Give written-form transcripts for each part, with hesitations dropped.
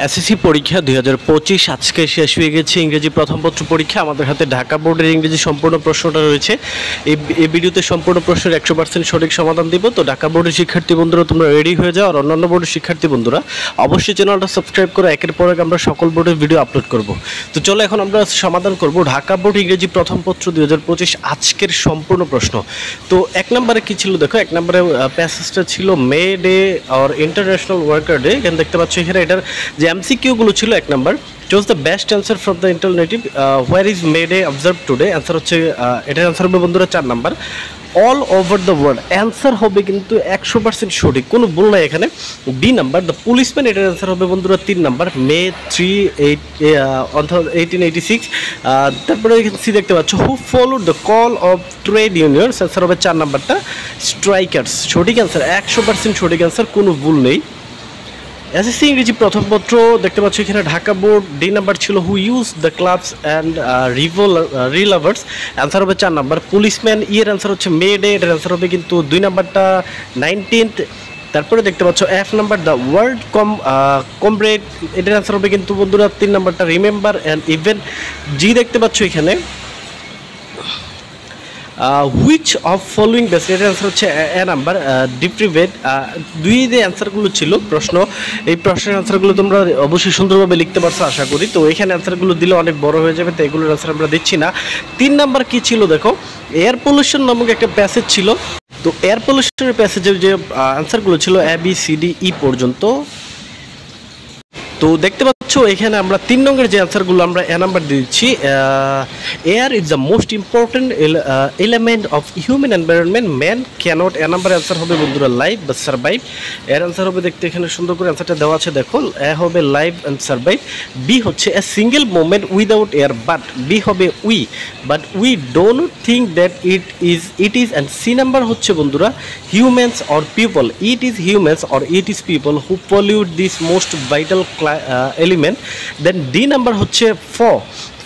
SSC পরীক্ষা 2025 আজকে শেষ হয়ে গেছে। ইংরেজি প্রথম পত্র পরীক্ষা। আমাদের হাতে ঢাকা বোর্ডের ইংরেজি সম্পূর্ণ প্রশ্নটা রয়েছে। এই ভিডিওতে সম্পূর্ণ প্রশ্নের 100% সঠিক সমাধান দিব। তো ঢাকা বোর্ডের শিক্ষার্থী বন্ধুরা তোমরা রেডি হয়ে যাও, আর অন্যান্য বোর্ডের শিক্ষার্থী বন্ধুরা অবশ্যই চ্যানেলটা সাবস্ক্রাইব করে একের পর এক আমরা সকল বোর্ডের ভিডিও আপলোড করব। তো চলো এখন আমরা সমাধান করব ঢাকা বোর্ড ইংরেজি প্রথম পত্র 2025 আজকের সম্পূর্ণ প্রশ্ন। তো এক নম্বরে কি ছিল দেখো, এক নম্বরে প্যাসেজটা ছিল May Day or international worker day. এখানে দেখতে পাচ্ছ এখানে এটার যে এমসিকিউগুলো ছিল, এক number choose the best answer from the alternative, where is May Day observed today. Answer হচ্ছে এটার অ্যান্সার হবে বন্ধুরা 4 number all over the world. Answer হবে কিন্তু 100% সঠিক, কোনো ভুল নাই এখানে। বি নাম্বার দ্য পুলিশম্যান, এটার অ্যান্সার হবে বন্ধুরা 3 নাম্বার মে 1886। তারপরে সি দেখতে পাচ্ছ who followed the call of trade unions, answer হবে 4 নাম্বারটা স্ট্রাইকার্স। সঠিক অ্যান্সার 100% সঠিক অ্যান্সার, কোনো ভুল নেই। এসএসসি ইংরেজি প্রথম পত্র দেখতে পাচ্ছ এখানে ঢাকা বোর্ড ডি নাম্বার ছিল who use the clubs and revolvers, answer হবে 4 নাম্বার। পুলিশম্যান এর অ্যান্সার হচ্ছে মে ডে, এটার অ্যান্সার হবে কিন্তু 2 নাম্বারটা 19th। তারপরে দেখতে পাচ্ছ F number the world comrade, এটার অ্যান্সার হবে কিন্তু বন্ধুরা 3 নাম্বারটা রিমেম্বার অ্যান্ড ইভেন্ট। জি দেখতে পাচ্ছ এখানে হুইচ অফ ফলোয়িং বেস্ট, এটার অ্যান্সার হচ্ছে এ নাম্বার ডিপ্রিভেট। দুই যে অ্যান্সারগুলো ছিল প্রশ্ন, এই প্রশ্নের অ্যান্সারগুলো তোমরা অবশ্যই সুন্দরভাবে লিখতে পারছো আশা করি। তো এখানে অ্যান্সারগুলো দিলে অনেক বড় হয়ে যাবে, তো এগুলোর অ্যান্সার আমরা দিচ্ছি না। 3 নাম্বার কি ছিল দেখো, এয়ার পলিউশন নামক একটা প্যাসেজ ছিল। তো এয়ার পলিউশনের প্যাসেজের যে অ্যান্সারগুলো ছিল A B C D E পর্যন্ত। তো দেখতে পাচ্ছ এখানে আমরা 3 নম্বরের যে অ্যান্সারগুলো আমরা এ নাম্বার দিচ্ছি। Air is the most important element of human environment, man cannot. A number answer হবে বন্ধুরা লাইভ বা সার্ভাইভ। এর অ্যান্সার হবে দেখতে এখানে সুন্দর করে অ্যান্সারটা দেওয়া আছে দেখো, এ হবে লাইভ অ্যান্ড সার্ভাইভ। বি হচ্ছে a single moment without air, but B হবে we, but we don't think that it is. And C number হচ্ছে বন্ধুরা humans or people, it is humans or it is people who pollute this most vital element. Then D number হচ্ছে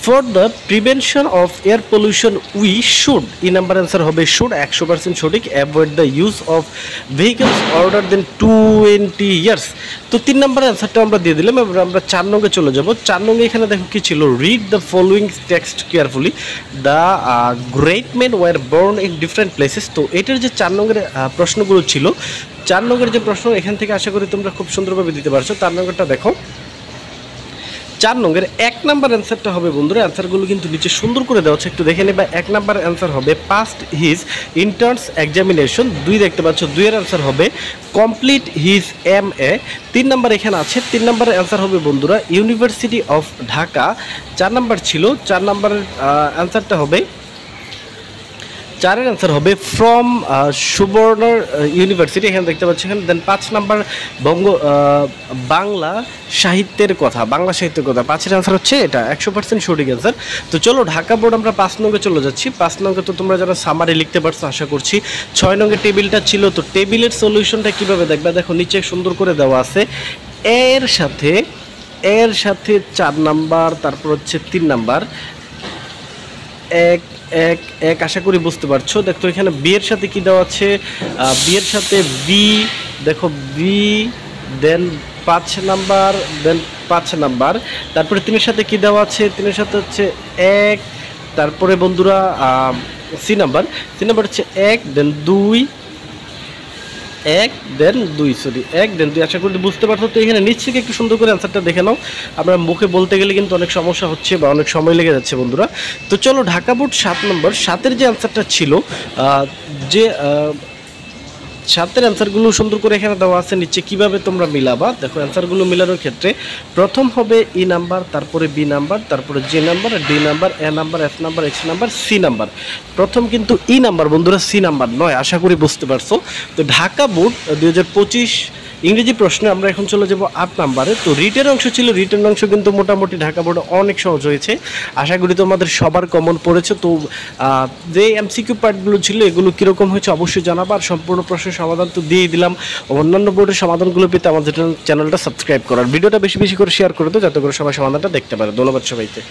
for the prevention of air pollution we should, E number answer হবে should 100% সঠিক। Avoid the use of vehicles older then 20 years. তো 3 number অ্যান্সারটা আমরা দিয়ে দিলাম। এবার আমরা 4 নঙ্গে চলে যাব। 4 নঙ্গে এখানে দেখো কি ছিল, read the following text carefully, the great main were born in different places. তো এটার যে 4 নঙ্গের প্রশ্নগুলো ছিল, 4 নঙ্গের যে প্রশ্ন এখান থেকে আশা করি তোমরা খুব সুন্দরভাবে দিতে পারছো। 4 নম্বরটা দেখো, 4 নম্বরের 1 নাম্বার অ্যান্সারটা হবে বন্ধুরা, অ্যান্সারগুলো কিন্তু নিচে সুন্দর করে দেওয়া আছে, একটু দেখে নেবা। 1 নাম্বার অ্যান্সার হবে পাস্ট হিজ ইন্টার্নস এক্সামিনেশন। 2 দেখতে পাচ্ছ 2 এর অ্যান্সার হবে কমপ্লিট হিজ MA। 3 নাম্বার এখানে আছে, 3 নাম্বারের অ্যান্সার হবে বন্ধুরা ইউনিভার্সিটি অফ ঢাকা। 4 নাম্বার ছিল, 4 নাম্বারের অ্যান্সারটা হবে 4-এর অ্যান্সার হবে ফ্রম সুবর্ণ ইউনিভার্সিটি, এখানে দেখতে পাচ্ছি এখানে। দেন 5 নাম্বার বাংলা সাহিত্যের কথা, বাংলা সাহিত্যের কথা। 5-এর অ্যান্সার হচ্ছে এটা 100% সঠিক অ্যান্সার। তো চলো ঢাকা বোর্ড আমরা 5 নঙ্গে চলে যাচ্ছি। 5 নঙ্গে তো তোমরা যারা সামারি লিখতে পারছো আশা করছি। 6 নঙ্গে টেবিলটা ছিল, তো টেবিলের সলিউশনটা কীভাবে দেখবে দেখো, নিচে সুন্দর করে দেওয়া আছে। এর সাথে 4 নাম্বার, তারপর হচ্ছে 3 নাম্বার, এক আশা করি বুঝতে পারছো। দেখো এখানে বি এর সাথে কি দেওয়া আছে, বি এর সাথে বি, দেখো বি, দেন 5 নাম্বার, দেন 5 নাম্বার। তারপরে 3-এর সাথে কি দেওয়া আছে, 3-এর সাথে হচ্ছে 1, তারপরে বন্ধুরা সি নাম্বার হচ্ছে 1 দেন 2, 1 দেন 2, সরি 1 দেন 2। আশা করি বুঝতে পারছো। তো এখানে নিচ থেকে একটু সুন্দর করে অ্যান্সারটা দেখে নাও, আমরা মুখে বলতে গেলে কিন্তু অনেক সমস্যা হচ্ছে বা অনেক সময় লেগে যাচ্ছে বন্ধুরা। তো চলো ঢাকা বোর্ড 7 নম্বর, 7-এর যে অ্যান্সারটা ছিল, যে 7-এর অ্যান্সারগুলো সুন্দর করে এখানে দেওয়া আছে নিচে, কিভাবে তোমরা মিলাবা দেখো। অ্যান্সারগুলো মিলানোর ক্ষেত্রে প্রথম হবে ই নাম্বার, তারপরে বি নাম্বার, তারপরে J number, D number, A number, F number, H number, C number. প্রথম কিন্তু ই নাম্বার বন্ধুরা, সি নাম্বার নয়, আশা করি বুঝতে পারছো। তো ঢাকা বোর্ড 2025 ইংরেজি প্রশ্নে আমরা এখন চলে যাব 8 নাম্বারে। তো রিটেন অংশ ছিল, রিটেন অংশ কিন্তু মোটামুটি ঢাকা বোর্ডে অনেক সহজ হয়েছে, আশা করি তোমাদের সবার কমন পড়েছে। তো যে এমসিকিউ পার্টগুলো ছিল এগুলো কীরকম হয়েছে অবশ্যই জানাবো, আর সম্পূর্ণ প্রশ্নের সমাধান তো দিয়ে দিলাম। অন্যান্য বোর্ডের সমাধানগুলো পেতে আমাদের চ্যানেলটা সাবস্ক্রাইব করার, ভিডিওটা বেশি বেশি করে শেয়ার করে দাও যাতে করে সবাই সমাধানটা দেখতে পারে। ধন্যবাদ সবাইকে।